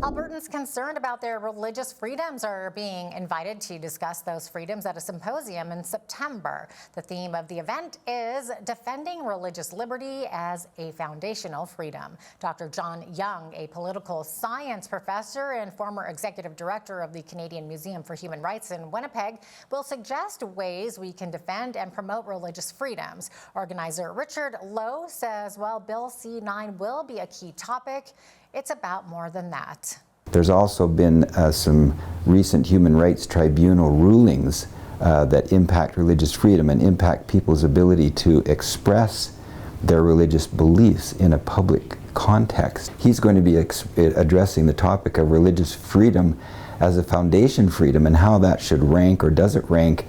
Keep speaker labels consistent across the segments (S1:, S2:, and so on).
S1: Albertans concerned about their religious freedoms are being invited to discuss those freedoms at a symposium in September. The theme of the event is Defending Religious Liberty as a Foundational Freedom. Dr. John Young, a political science professor and former executive director of the Canadian Museum for Human Rights in Winnipeg, will suggest ways we can defend and promote religious freedoms. Organizer Richard Lowe says while Bill C-9 will be a key topic, it's about more than that.
S2: There's also been some recent Human Rights Tribunal rulings that impact religious freedom and impact people's ability to express their religious beliefs in a public context. He's going to be addressing the topic of religious freedom as a foundation freedom and how that should rank or doesn't rank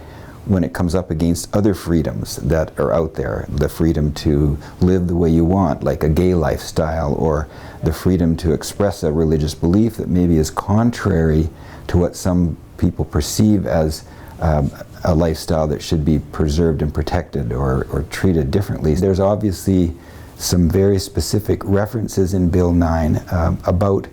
S2: when it comes up against other freedoms that are out there. The freedom to live the way you want, like a gay lifestyle, or the freedom to express a religious belief that maybe is contrary to what some people perceive as a lifestyle that should be preserved and protected or treated differently. There's obviously some very specific references in Bill 9 about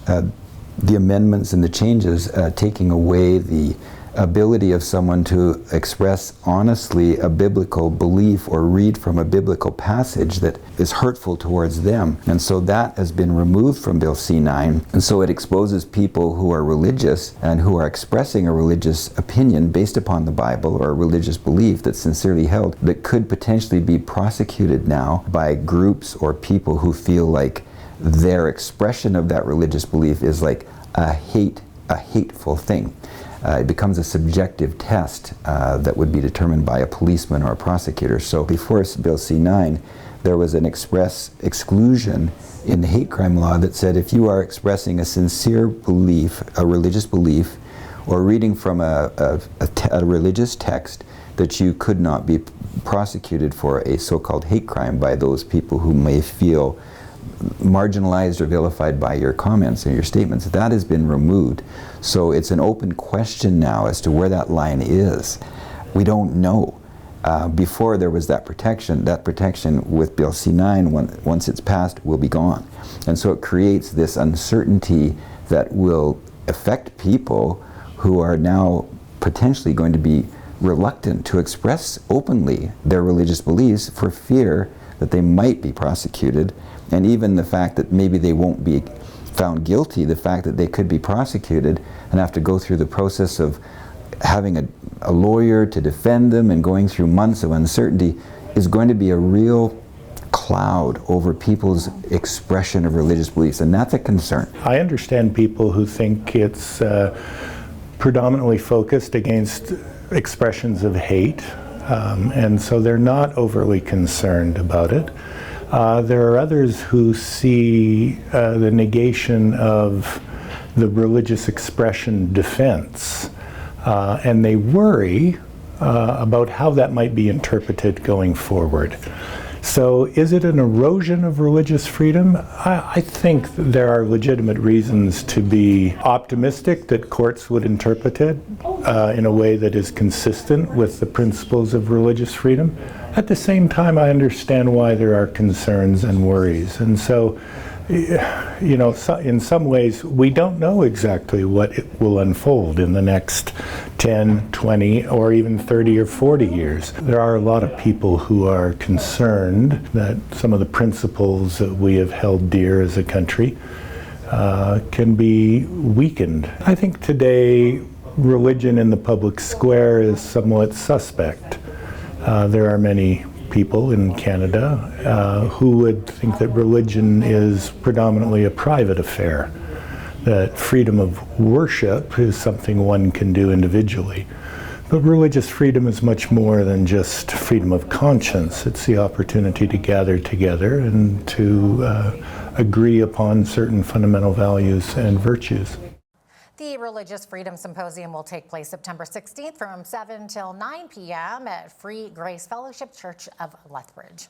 S2: the amendments and the changes taking away the ability of someone to express honestly a biblical belief or read from a biblical passage that is hurtful towards them. And so that has been removed from Bill C-9. And so it exposes people who are religious and who are expressing a religious opinion based upon the Bible or a religious belief that's sincerely held that could potentially be prosecuted now by groups or people who feel like their expression of that religious belief is like a hateful thing. It becomes a subjective test that would be determined by a policeman or a prosecutor. So before Bill C-9, there was an express exclusion in the hate crime law that said if you are expressing a sincere belief, a religious belief, or reading from a religious text, that you could not be prosecuted for a so-called hate crime by those people who may feel marginalized or vilified by your comments and your statements. That has been removed. So it's an open question now as to where that line is. We don't know. Before there was that protection with Bill C-9, once it's passed, will be gone. And so it creates this uncertainty that will affect people who are now potentially going to be reluctant to express openly their religious beliefs for fear that they might be prosecuted. And even the fact that maybe they won't be found guilty, the fact that they could be prosecuted and have to go through the process of having a lawyer to defend them and going through months of uncertainty is going to be a real cloud over people's expression of religious beliefs, and that's a concern.
S3: I understand people who think it's predominantly focused against expressions of hate, and so they're not overly concerned about it. There are others who see the negation of the religious expression defense, and they worry about how that might be interpreted going forward. So is it an erosion of religious freedom? I think there are legitimate reasons to be optimistic that courts would interpret it in a way that is consistent with the principles of religious freedom. At the same time, I understand why there are concerns and worries. And so, you know, in some ways, we don't know exactly what it will unfold in the next 10, 20, or even 30 or 40 years. There are a lot of people who are concerned that some of the principles that we have held dear as a country can be weakened. I think today, religion in the public square is somewhat suspect. There are many people in Canada who would think that religion is predominantly a private affair, that freedom of worship is something one can do individually. But religious freedom is much more than just freedom of conscience. It's the opportunity to gather together and to agree upon certain fundamental values and virtues.
S1: The Religious Freedom Symposium will take place September 16th from 7 till 9 p.m. at Free Grace Fellowship Church of Lethbridge.